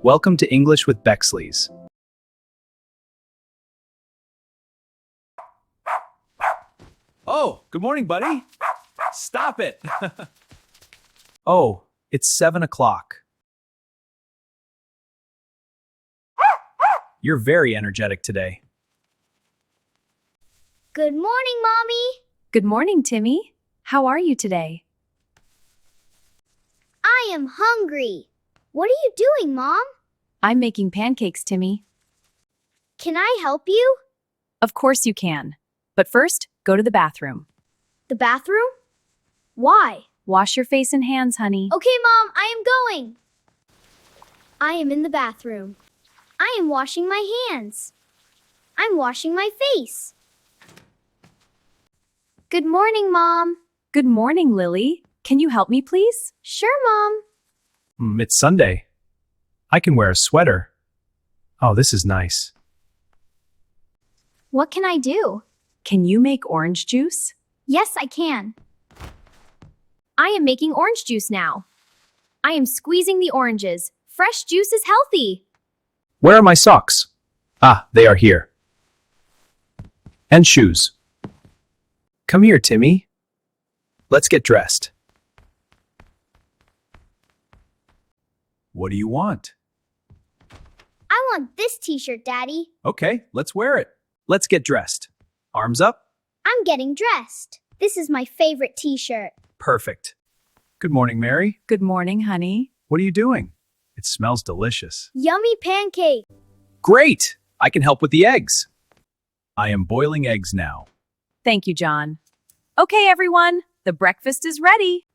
Welcome to English with Bexleys. Oh, good morning, buddy. Stop it. Oh, it's 7 o'clock. You're very energetic today. Good morning, Mommy. Good morning, Timmy. How are you today? I am hungry. What are you doing, Mom? I'm making pancakes, Timmy. Can I help you? Of course you can. But first, go to the bathroom. The bathroom? Why? Wash your face and hands, honey. Okay, Mom, I am going. I am in the bathroom. I am washing my hands. I'm washing my face. Good morning, Mom. Good morning, Lily. Can you help me, please? Sure, Mom. It's Sunday. I can wear a sweater. Oh, this is nice. What can I do? Can you make orange juice? Yes, I can. I am making orange juice now. I am squeezing the oranges. Fresh juice is healthy. Where are my socks? Ah, they are here. And shoes. Come here, Timmy. Let's get dressed. What do you want? I want this t-shirt, Daddy. Okay, let's wear it. Let's get dressed. Arms up. I'm getting dressed. This is my favorite t-shirt. Perfect. Good morning, Mary. Good morning, honey. What are you doing? It smells delicious. Yummy pancake. Great! I can help with the eggs. I am boiling eggs now. Thank you, John. Okay, everyone. The breakfast is ready.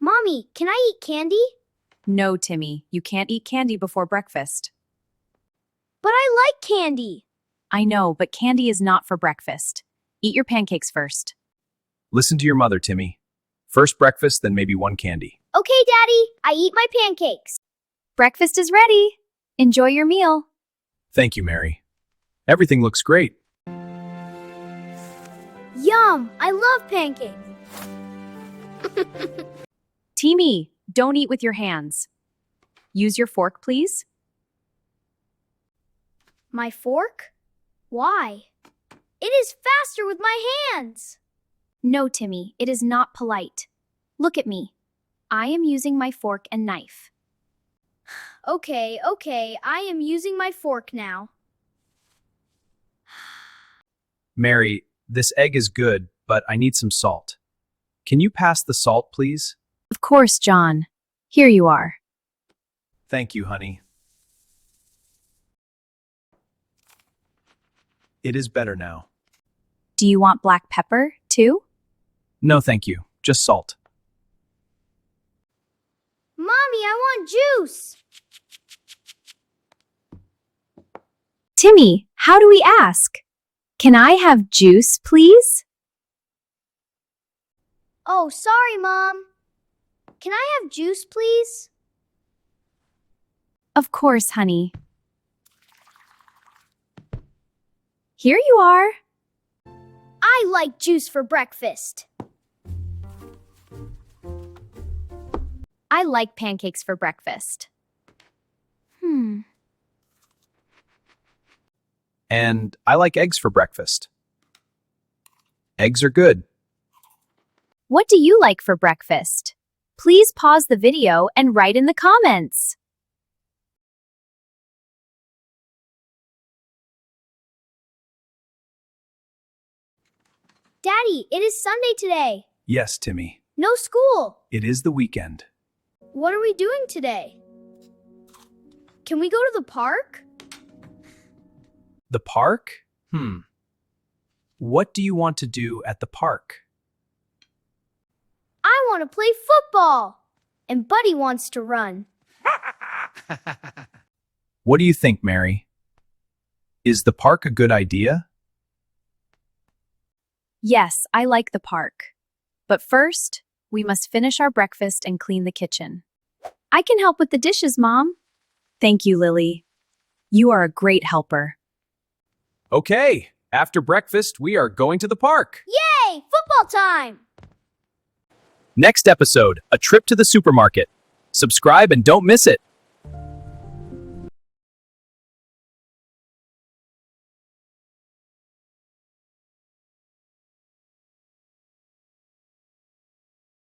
Mommy, can I eat candy? No, Timmy. You can't eat candy before breakfast. But I like candy. I know, but candy is not for breakfast. Eat your pancakes first. Listen to your mother, Timmy. First breakfast, then maybe one candy. Okay, Daddy, I eat my pancakes. Breakfast is ready. Enjoy your meal. Thank you, Mary. Everything looks great. Yum, I love pancakes. Timmy, don't eat with your hands. Use your fork, please. My fork? Why? It is faster with my hands. No, Timmy, it is not polite. Look at me. I am using my fork and knife. Okay, I am using my fork now. Mary, this egg is good, but I need some salt. Can you pass the salt, please? Of course, John. Here you are. Thank you, honey. It is better now. Do you want black pepper, too? No, thank you. Just salt. Mommy, I want juice. Timmy, how do we ask? Can I have juice, please? Oh, sorry, Mom. Can I have juice, please? Of course, honey. Here you are. I like juice for breakfast. I like pancakes for breakfast. And I like eggs for breakfast. Eggs are good. What do you like for breakfast? Please pause the video and write in the comments. Daddy, it is Sunday today. Yes, Timmy. No school. It is the weekend. What are we doing today? Can we go to the park? The park? What do you want to do at the park? I want to play football. And Buddy wants to run. What do you think, Mary? Is the park a good idea? Yes, I like the park. But first, we must finish our breakfast and clean the kitchen. I can help with the dishes, Mom. Thank you, Lily. You are a great helper. Okay, after breakfast, we are going to the park. Yay! Football time! Next episode, a trip to the supermarket. Subscribe and don't miss it.